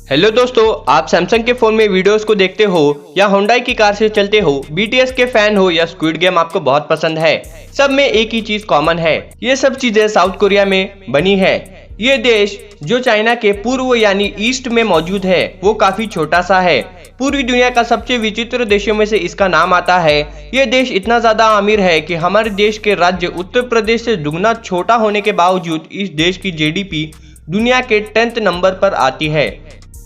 Hello दोस्तों, आप Samsung के फोन में वीडियोस को देखते हो या होंडाई की कार से चलते हो, बीटीएस के फैन हो या स्क्विड गेम आपको बहुत पसंद है, सब में एक ही चीज कॉमन है। ये सब चीजें साउथ कोरिया में बनी है। ये देश जो चाइना के पूर्व यानी ईस्ट में मौजूद है, वो काफी छोटा सा है। पूरी दुनिया का सबसे विचित्र देशों में से इसका नाम आता है। ये देश इतना ज्यादा अमीर है कि हमारे देश के राज्य उत्तर प्रदेश से दुगना छोटा होने के बावजूद इस देश की जीडीपी दुनिया के 10th नंबर पर आती है।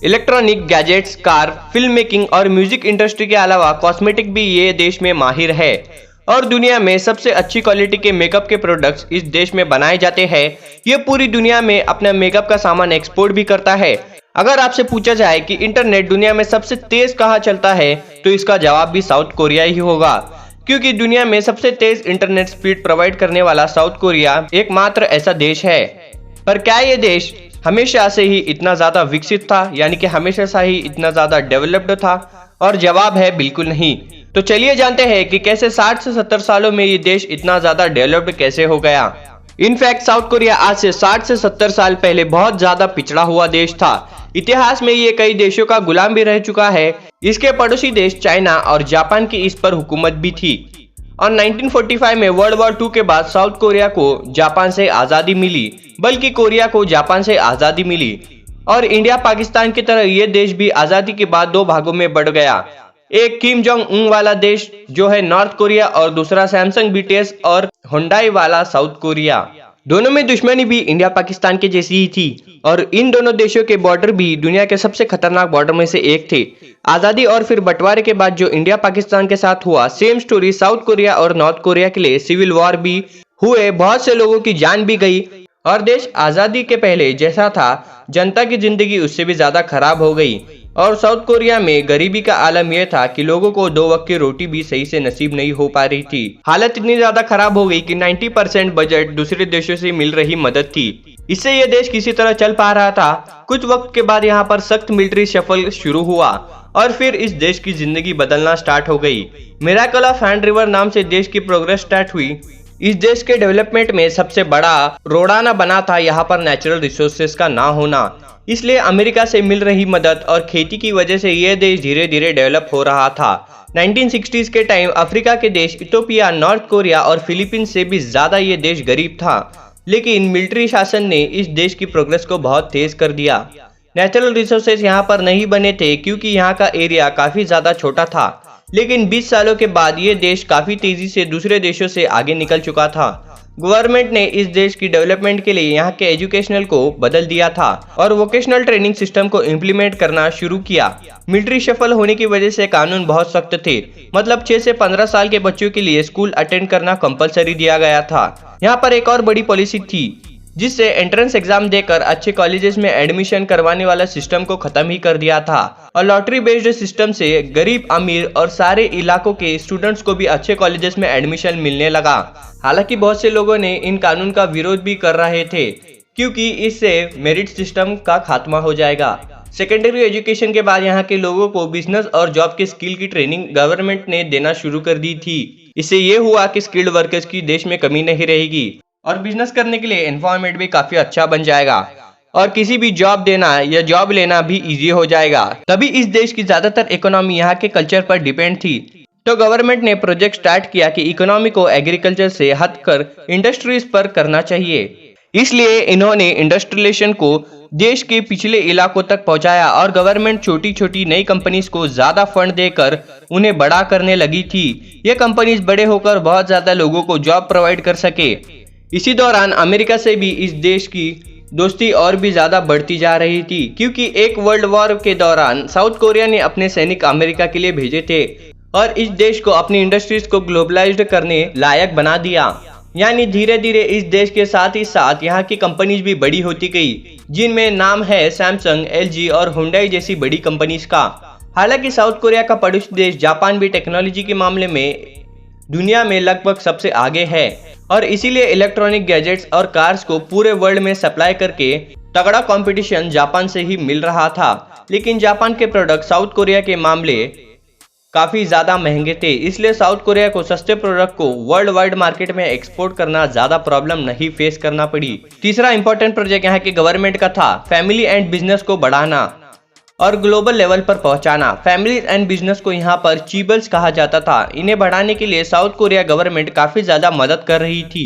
Electronic gadgets, car, film making और म्यूजिक इंडस्ट्री के अलावा कॉस्मेटिक भी ये देश में माहिर है और दुनिया में सबसे अच्छी क्वालिटी के मेकअप के प्रोडक्ट्स इस देश में बनाए जाते हैं। ये पूरी दुनिया में अपना मेकअप का सामान एक्सपोर्ट भी करता है। अगर आपसे पूछा जाए कि इंटरनेट दुनिया में सबसे तेज कहाँ चलता है, तो इसका जवाब भी साउथ कोरिया ही होगा, क्योंकि दुनिया में सबसे तेज इंटरनेट स्पीड प्रोवाइड करने वाला साउथ कोरिया एकमात्र ऐसा देश है। पर क्या ये देश हमेशा से ही इतना ज्यादा विकसित था, यानी कि हमेशा से ही इतना ज्यादा डेवलप्ड था? और जवाब है बिल्कुल नहीं। तो चलिए जानते हैं कि कैसे 60 से 70 सालों में ये देश इतना ज्यादा डेवलप्ड कैसे हो गया। इनफैक्ट साउथ कोरिया आज से 60 से 70 साल पहले बहुत ज्यादा पिछड़ा हुआ देश था। इतिहास में ये कई देशों का गुलाम भी रह चुका है। इसके पड़ोसी देश चाइना और जापान की इस पर हुकूमत भी थी। और 1945 में वर्ल्ड वॉर 2 के बाद साउथ कोरिया को जापान से आज़ादी मिली, बल्कि कोरिया को जापान से आज़ादी मिली। और इंडिया पाकिस्तान की तरह ये देश भी आज़ादी के बाद दो भागों में बढ़ गया। एक किम जोंग उन वाला देश जो है नॉर्थ कोरिया, और दूसरा सैमसंग, बीटीएस और होंडाई वाला साउथ कोरिया। दोनों में दुश्मनी भी इंडिया पाकिस्तान के जैसी ही थी और इन दोनों देशों के बॉर्डर भी दुनिया के सबसे खतरनाक बॉर्डर में से एक थे। आजादी और फिर बंटवारे के बाद जो इंडिया पाकिस्तान के साथ हुआ, सेम स्टोरी साउथ कोरिया और नॉर्थ कोरिया के लिए सिविल वॉर भी हुए, बहुत से लोगों की जान भी गई और देश आजादी के पहले जैसा था, जनता की जिंदगी उससे भी ज्यादा खराब हो गई। और साउथ कोरिया में गरीबी का आलम यह था कि लोगों को 2 वक्त की रोटी भी सही से नसीब नहीं हो पा रही थी। हालत इतनी ज्यादा खराब हो गई कि 90% बजट दूसरे देशों से मिल रही मदद थी। इससे यह देश किसी तरह चल पा रहा था। कुछ वक्त के बाद यहाँ पर सख्त मिलिट्री शफल शुरू हुआ और फिर इस देश की जिंदगी बदलना स्टार्ट हो गई। मिरेकल ऑफ हैंड रिवर नाम से देश की प्रोग्रेस स्टार्ट हुई। इस देश के डेवलपमेंट में सबसे बड़ा रोड़ाना बना था यहाँ पर नेचुरल रिसोर्सेज का ना होना। इसलिए अमेरिका से मिल रही मदद और खेती की वजह से यह देश धीरे धीरे डेवलप हो रहा था। 1960s के टाइम अफ्रीका के देश इथियोपिया, नॉर्थ कोरिया और फिलीपींस से भी ज्यादा ये देश गरीब था, लेकिन मिलिट्री शासन ने इस देश की प्रोग्रेस को बहुत तेज कर दिया। नेचुरल रिसोर्सेज यहाँ पर नहीं बने थे क्योंकि यहाँ का एरिया काफी ज्यादा छोटा था, लेकिन 20 सालों के बाद ये देश काफी तेजी से दूसरे देशों से आगे निकल चुका था। गवर्नमेंट ने इस देश की डेवलपमेंट के लिए यहाँ के एजुकेशनल को बदल दिया था और वोकेशनल ट्रेनिंग सिस्टम को इम्प्लीमेंट करना शुरू किया। मिलिट्री शफल होने की वजह से कानून बहुत सख्त थे, मतलब 6 से 15 साल के बच्चों के लिए स्कूल अटेंड करना कंपलसरी दिया गया था। यहाँ पर एक और बड़ी पॉलिसी थी जिससे एंट्रेंस एग्जाम देकर अच्छे कॉलेजेस में एडमिशन करवाने वाला सिस्टम को खत्म ही कर दिया था और लॉटरी बेस्ड सिस्टम से गरीब, अमीर और सारे इलाकों के स्टूडेंट्स को भी अच्छे कॉलेजेस में एडमिशन मिलने लगा। हालांकि बहुत से लोगों ने इन कानून का विरोध भी कर रहे थे क्योंकि इससे मेरिट सिस्टम का खात्मा हो जाएगा। सेकेंडरी एजुकेशन के बाद यहाँ के लोगों को बिजनेस और जॉब के स्किल की ट्रेनिंग गवर्नमेंट ने देना शुरू कर दी थी। इससे ये हुआ कि स्किल्ड वर्कर्स की देश में कमी नहीं रहेगी और बिजनेस करने के लिए एनवायरनमेंट भी काफी अच्छा बन जाएगा और किसी भी जॉब देना या जॉब लेना भी इजी हो जाएगा। तभी इस देश की ज्यादातर इकोनॉमी यहाँ के कल्चर पर डिपेंड थी। तो गवर्नमेंट ने प्रोजेक्ट स्टार्ट किया कि इकोनॉमी को एग्रीकल्चर से हटकर इंडस्ट्रीज पर करना चाहिए। इसलिए इन्होंने इंडस्ट्रियलाइजेशन को देश के पिछले इलाकों तक पहुंचाया और गवर्नमेंट छोटी छोटी नई कंपनीज को ज्यादा फंड देकर उन्हें बड़ा करने लगी थी। ये कंपनीज बड़े होकर बहुत ज्यादा लोगों को जॉब प्रोवाइड कर सके। इसी दौरान अमेरिका से भी इस देश की दोस्ती और भी ज्यादा बढ़ती जा रही थी क्योंकि एक वर्ल्ड वॉर के दौरान साउथ कोरिया ने अपने सैनिक अमेरिका के लिए भेजे थे और इस देश को अपनी इंडस्ट्रीज को ग्लोबलाइज्ड करने लायक बना दिया। यानी धीरे धीरे इस देश के साथ ही साथ यहाँ की कंपनीज भी बड़ी होती गई, जिनमें नाम है सैमसंग, एलजी और हुंडई जैसी बड़ी कंपनीज का। हालांकि साउथ कोरिया का पड़ोसी देश जापान भी टेक्नोलॉजी के मामले में दुनिया में लगभग सबसे आगे है और इसीलिए इलेक्ट्रॉनिक गैजेट्स और कार्स को पूरे वर्ल्ड में सप्लाई करके तगड़ा कंपटीशन जापान से ही मिल रहा था। लेकिन जापान के प्रोडक्ट साउथ कोरिया के मामले काफी ज्यादा महंगे थे, इसलिए साउथ कोरिया को सस्ते प्रोडक्ट को वर्ल्ड वाइड मार्केट में एक्सपोर्ट करना ज्यादा प्रॉब्लम नहीं फेस करना पड़ी। तीसरा इंपॉर्टेंट प्रोजेक्ट यहाँ के गवर्नमेंट का था फैमिली एंड बिजनेस को बढ़ाना और ग्लोबल लेवल पर पहुंचाना। फैमिलीज एंड बिजनेस को यहाँ पर चीबल्स कहा जाता था। इन्हें बढ़ाने के लिए साउथ कोरिया गवर्नमेंट काफ़ी ज़्यादा मदद कर रही थी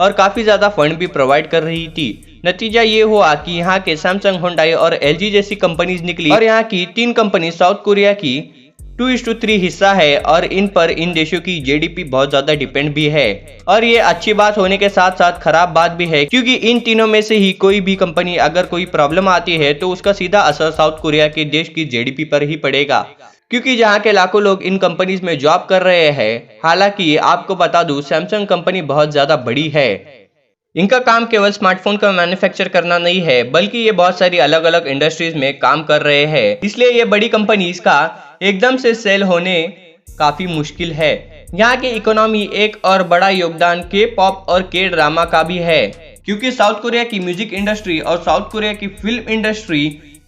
और काफ़ी ज़्यादा फंड भी प्रोवाइड कर रही थी। नतीजा ये हुआ कि यहाँ के सैमसंग, हुंडई और एलजी जैसी कंपनीज निकली और यहाँ की 3 कंपनी साउथ कोरिया की 2:3 हिस्सा है और इन पर इन देशों की जीडीपी बहुत ज्यादा डिपेंड भी है। और ये अच्छी बात होने के साथ साथ खराब बात भी है, क्योंकि इन तीनों में से ही कोई भी कंपनी अगर कोई प्रॉब्लम आती है तो उसका सीधा असर साउथ कोरिया के देश की जीडीपी पर ही पड़ेगा, क्योंकि जहाँ के लाखों लोग इन कंपनीज में जॉब कर रहे हैं। हालांकि आपको बता दूं, सैमसंग कंपनी बहुत ज्यादा बड़ी है। इनका काम केवल स्मार्टफोन का मैन्युफैक्चर करना नहीं है, बल्कि ये बहुत सारी अलग अलग इंडस्ट्रीज में काम कर रहे हैं। इसलिए ये बड़ी कंपनीज का एकदम से सेल होने काफी मुश्किल है। यहाँ की इकोनॉमी एक और बड़ा योगदान के पॉप और के ड्रामा का भी है, क्योंकि साउथ कोरिया की म्यूजिक इंडस्ट्री और साउथ कोरिया की फिल्म इंडस्ट्री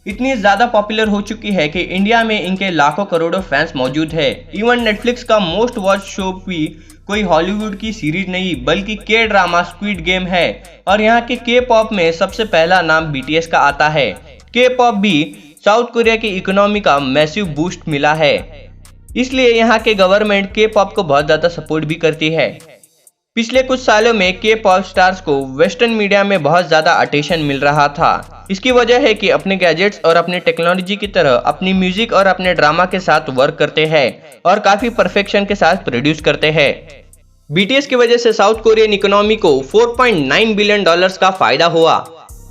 इतनी ज्यादा पॉपुलर हो चुकी है कि इंडिया में इनके लाखों करोड़ों फैंस मौजूद है। इवन नेटफ्लिक्स का मोस्ट वॉच शो भी कोई हॉलीवुड की सीरीज नहीं, बल्कि के ड्रामा स्क्विड गेम है। और यहाँ के के पॉप में सबसे पहला नाम बीटीएस का आता है। के पॉप भी साउथ कोरिया की इकोनॉमी का मैसिव बूस्ट मिला है, इसलिए यहाँ के गवर्नमेंट के पॉप को बहुत ज्यादा सपोर्ट भी करती है। पिछले कुछ सालों में के पॉप स्टार्स को वेस्टर्न मीडिया में बहुत ज्यादा अटेंशन मिल रहा था। इसकी वजह है कि अपने गैजेट्स और अपने टेक्नोलॉजी की तरह अपनी म्यूजिक और अपने ड्रामा के साथ वर्क करते हैं और काफी परफेक्शन के साथ प्रोड्यूस करते हैं। बीटीएस की वजह से साउथ कोरियन इकोनॉमी को $4.9 बिलियन का फायदा हुआ।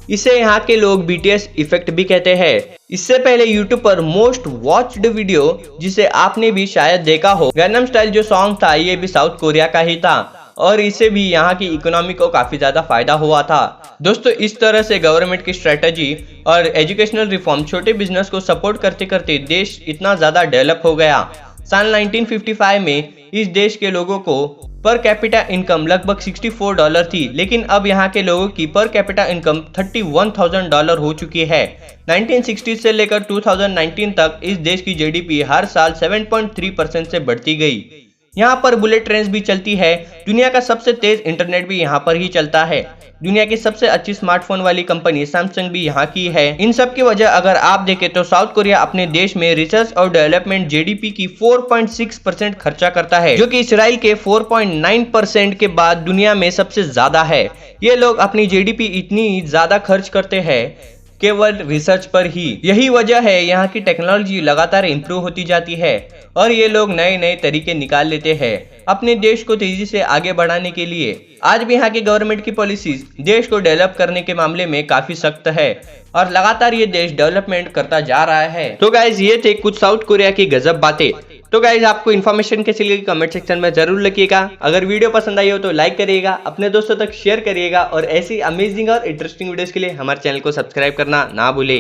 इसे यहाँ के लोग बीटीएस इफेक्ट भी कहते हैं। इससे पहले यूट्यूब पर मोस्ट वॉच्ड वीडियो, जिसे आपने भी शायद देखा हो, गैनम स्टाइल जो सॉन्ग था, ये भी साउथ कोरिया का ही था और इससे भी यहाँ की इकोनॉमी को काफी ज्यादा फायदा हुआ था। दोस्तों, इस तरह से गवर्नमेंट की स्ट्रेटजी और एजुकेशनल रिफॉर्म छोटे बिजनेस को सपोर्ट करते करते देश इतना ज्यादा डेवलप हो गया। सन 1955 में इस देश के लोगों को पर कैपिटा इनकम लगभग $64 थी, लेकिन अब यहाँ के लोगों की पर कैपिटा इनकम $31,000 हो चुकी है। 1960 से लेकर 2019 तक इस देश की जीडीपी हर साल 7.3% से बढ़ती गई। यहाँ पर बुलेट ट्रेन भी चलती है। दुनिया का सबसे तेज इंटरनेट भी यहाँ पर ही चलता है। दुनिया की सबसे अच्छी स्मार्टफोन वाली कंपनी सैमसंग भी यहाँ की है। इन सब की वजह अगर आप देखें तो साउथ कोरिया अपने देश में रिसर्च और डेवलपमेंट जीडीपी की 4.6% खर्चा करता है, जो कि इसराइल के 4.9% के बाद दुनिया में सबसे ज्यादा है। ये लोग अपनी जीडीपी इतनी ज्यादा खर्च करते हैं केवल रिसर्च पर ही। यही वजह है यहाँ की टेक्नोलॉजी लगातार इम्प्रूव होती जाती है और ये लोग नए नए तरीके निकाल लेते हैं अपने देश को तेजी से आगे बढ़ाने के लिए। आज भी यहाँ की गवर्नमेंट की पॉलिसीज देश को डेवलप करने के मामले में काफी सख्त है और लगातार ये देश डेवलपमेंट करता जा रहा है। तो गाइज, ये थे कुछ साउथ कोरिया की गजब बातें। तो गाइज, आपको इन्फॉर्मेशन कैसी लगी कमेंट सेक्शन में जरूर लिखिएगा। अगर वीडियो पसंद आई हो तो लाइक करिएगा, अपने दोस्तों तक शेयर करिएगा और ऐसी अमेजिंग और इंटरेस्टिंग वीडियोस के लिए हमारे चैनल को सब्सक्राइब करना ना भूले।